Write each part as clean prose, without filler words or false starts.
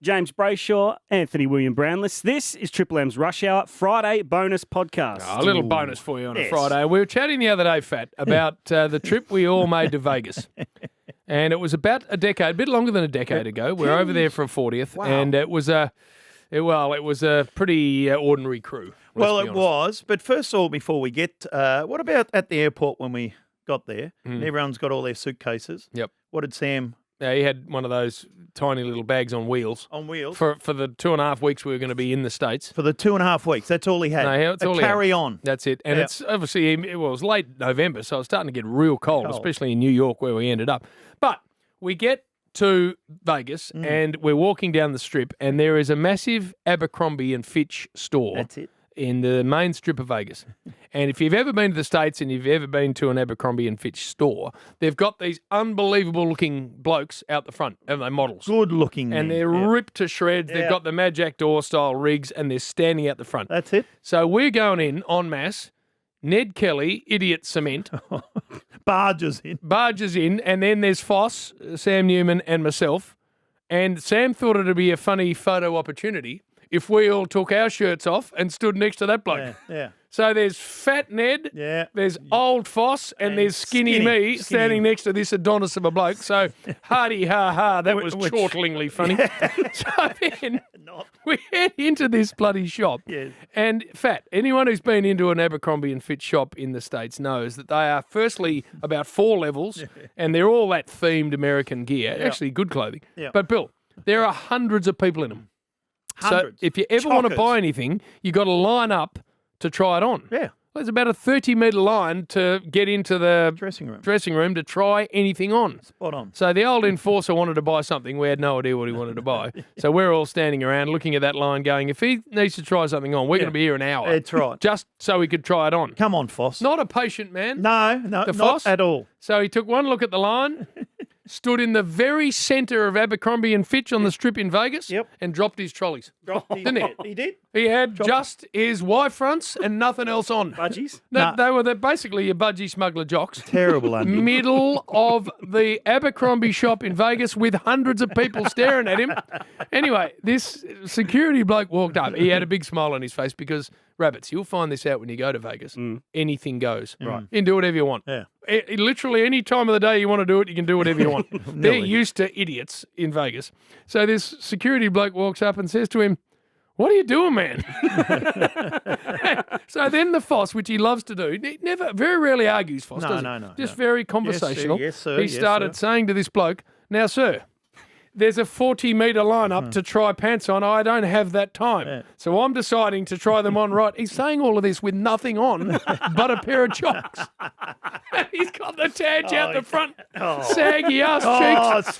James Brayshaw, Anthony William Brownless. This is Triple M's Rush Hour Friday bonus podcast. A little bonus for you on a Friday. We were chatting the other day, Fat, about the trip we all made to Vegas. And it was about a bit longer than a decade ago. We were over there for a 40th, and it was a pretty ordinary crew. Well, it was. But first of all, before we get, what about at the airport when we got there? And everyone's got all their suitcases. Yep. What did Sam? Yeah, he had one of those tiny little bags on wheels. On wheels? For the 2.5 weeks we were going to be in the States. For the 2.5 weeks. That's all he had. No, that's all he had. Carry on. That's it. And it's obviously, it was late November, so it's starting to get real cold, especially in New York where we ended up. But we get to Vegas and we're walking down the strip and there is a massive Abercrombie and Fitch store. That's it. In the main strip of Vegas. And if you've ever been to the States and you've ever been to an Abercrombie and Fitch store, they've got these unbelievable looking blokes out the front, haven't they, models? Good looking. And they're ripped to shreds. They've got the Mad Jack door style rigs and they're standing out the front. That's it. So we're going in en masse. Ned Kelly, idiot cement. Barges in. And then there's Foss, Sam Newman and myself. And Sam thought it'd be a funny photo opportunity if we all took our shirts off and stood next to that bloke. Yeah. So there's fat Ned, there's old Foss, and there's skinny me standing next to this Adonis of a bloke. So hardy ha, that was chortlingly funny. So then we head into this bloody shop. Yes. And Fat, anyone who's been into an Abercrombie and Fitch shop in the States knows that they are firstly about 4 levels, and they're all that themed American gear, actually good clothing. Yeah. But Bill, there are hundreds of people in them. Hundreds. So if you ever want to buy anything, you got to line up to try it on. Yeah. There's about a 30-metre line to get into the dressing room to try anything on. Spot on. So the old enforcer wanted to buy something. We had no idea what he wanted to buy. So we're all standing around looking at that line going, if he needs to try something on, we're going to be here an hour. That's right. Just so we could try it on. Come on, Foss. Not a patient man. No, the not Foss? at all. So he took one look at the line, stood in the very centre of Abercrombie and Fitch on the strip in Vegas, and dropped his trolleys. Didn't he? He did? He had just his Y fronts and nothing else on. Budgies? No, they were basically your budgie smuggler jocks. Terrible undie. Middle of the Abercrombie shop in Vegas with hundreds of people staring at him. Anyway, this security bloke walked up. He had a big smile on his face because, rabbits, you'll find this out when you go to Vegas. Anything goes. Right. You can do whatever you want. Yeah. Literally any time of the day you want to do it, you can do whatever you want. They're used to idiots in Vegas. So this security bloke walks up and says to him, "What are you doing, man?" So then the Foss, which he loves to do, he very rarely argues, Foss, does he? No. Just very conversational. Yes, sir. He started saying to this bloke, "Now, sir, there's a 40-metre lineup to try pants on. I don't have that time. So I'm deciding to try them on right." He's saying all of this with nothing on but a pair of chocks. And he's got the tag out the front, saggy ass cheeks.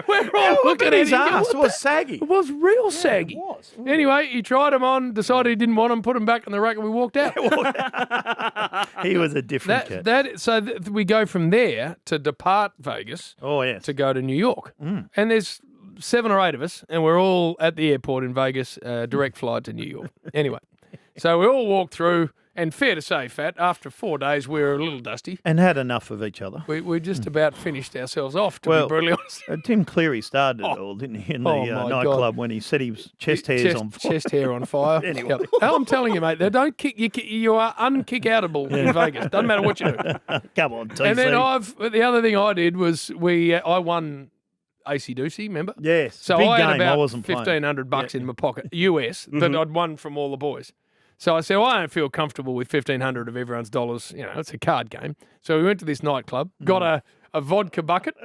We're all looking at his him. ass. It was saggy. It was real saggy. It was. Anyway, he tried them on, decided he didn't want them, put them back in the rack, and we walked out. He was a different cat. So we go from there to depart Vegas to go to New York. And there's 7 or 8 of us, and we're all at the airport in Vegas, direct flight to New York. Anyway, so we all walked through, and fair to say, Fat, after 4 days, we were a little dusty. And had enough of each other. We just about finished ourselves off, to be brutally honest. Tim Cleary started it all, didn't he, in the nightclub when he said he was chest on fire. Chest hair on fire. Anyway. Yep. I'm telling you, mate, they don't kick you are unkick-outable in Vegas. Doesn't matter what you do. Come on, TC. And then the other thing I did was I won AC Doocy, remember? Yes. So big I had game. about I wasn't playing. $1,500 in my pocket, US, that I'd won from all the boys. So I said, I don't feel comfortable with $1,500 of everyone's dollars. You know, it's a card game. So we went to this nightclub, got a vodka bucket,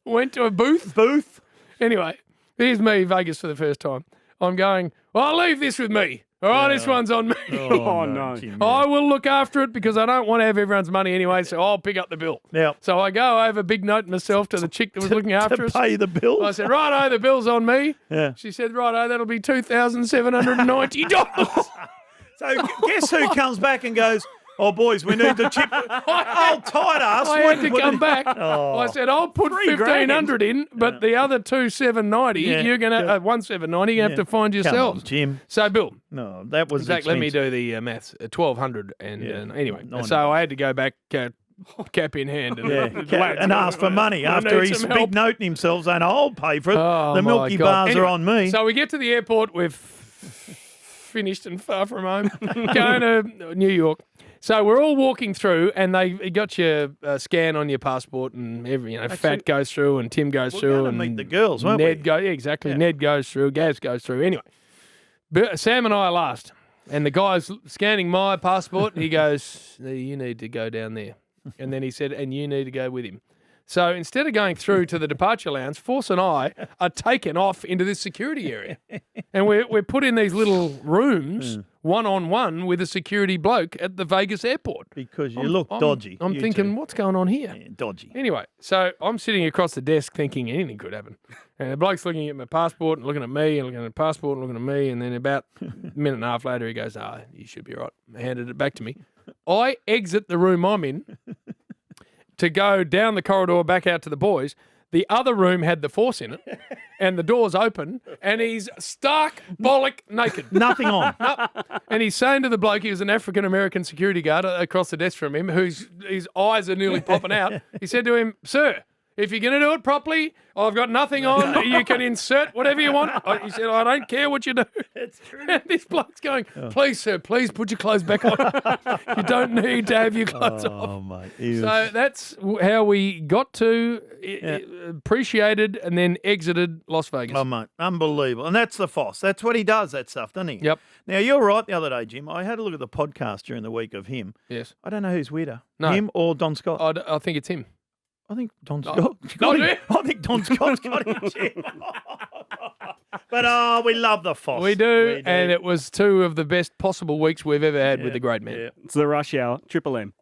went to a booth. Anyway, here's me, Vegas for the first time. I'm going, I'll leave this with me. All right, this one's on me. Oh, no. Jim, I will look after it because I don't want to have everyone's money anyway, so I'll pick up the bill. Yep. So I go over a big note myself to the chick that was looking after us. To pay the bill? I said, righto, the bill's on me. Yeah. She said, righto, that'll be $2,790. So guess who comes back and goes, "Oh, boys, we need to chip." I'll tight ass. I had to come back. I said, I'll put $1,500 in, but the other $2,790, you're going to $1,790. You have to find yourselves. Come on, Jim. So, Bill. No, that was in fact, let me expensive. do the maths. 1,200, and anyway, I so I had to go back. cap in hand. And, And ask for money after he's big noting himself saying, I'll pay for it. Oh, the Milky my God. Bars Anyway, are on me. So we get to the airport. We've finished and far from home, going to New York. So we're all walking through, and they got your scan on your passport, and Fat goes through, and Tim goes We're through, going to and meet the girls, weren't Ned we? goes, exactly. Yeah. Ned goes through, Gaz goes through. Anyway, but Sam and I are last, and the guy's scanning my passport. And he goes, "You need to go down there," and then he said, "And you need to go with him." So instead of going through to the departure lounge, Force and I are taken off into this security area. And we're put in these little rooms, one-on-one with a security bloke at the Vegas airport. Because you look dodgy. I'm thinking, what's going on here? Yeah, dodgy. Anyway, so I'm sitting across the desk thinking anything could happen. And the bloke's looking at my passport and looking at me and looking at the passport and looking at me. And then about a minute and a half later, he goes, you should be right. Handed it back to me. I exit the room I'm in to go down the corridor back out to the boys. The other room had the Force in it, and the door's open, and he's stark bollock naked. Nothing on. And he's saying to the bloke, he was an African-American security guard across the desk from him, his eyes are nearly popping out. He said to him, "Sir, if you're going to do it properly, I've got nothing on. You can insert whatever you want." He said, "I don't care what you do." That's true. And this bloke's going, "Please, sir, please put your clothes back on. You don't need to have your clothes off." Oh, mate. So that's how we got to, appreciated, and then exited Las Vegas. Oh, mate. Unbelievable. And that's the Foss. That's what he does, that stuff, doesn't he? Yep. Now, you're right the other day, Jim. I had a look at the podcast during the week of him. Yes. I don't know who's weirder, No. him or Don Scott. I think it's him. I think Don Oh. Scott. Oh, do him. you? I think Don Scott's got him, Jim. But we love the Foss. We do, and it was two of the best possible weeks we've ever had with the great man. Yeah. It's the Rush Hour, Triple M.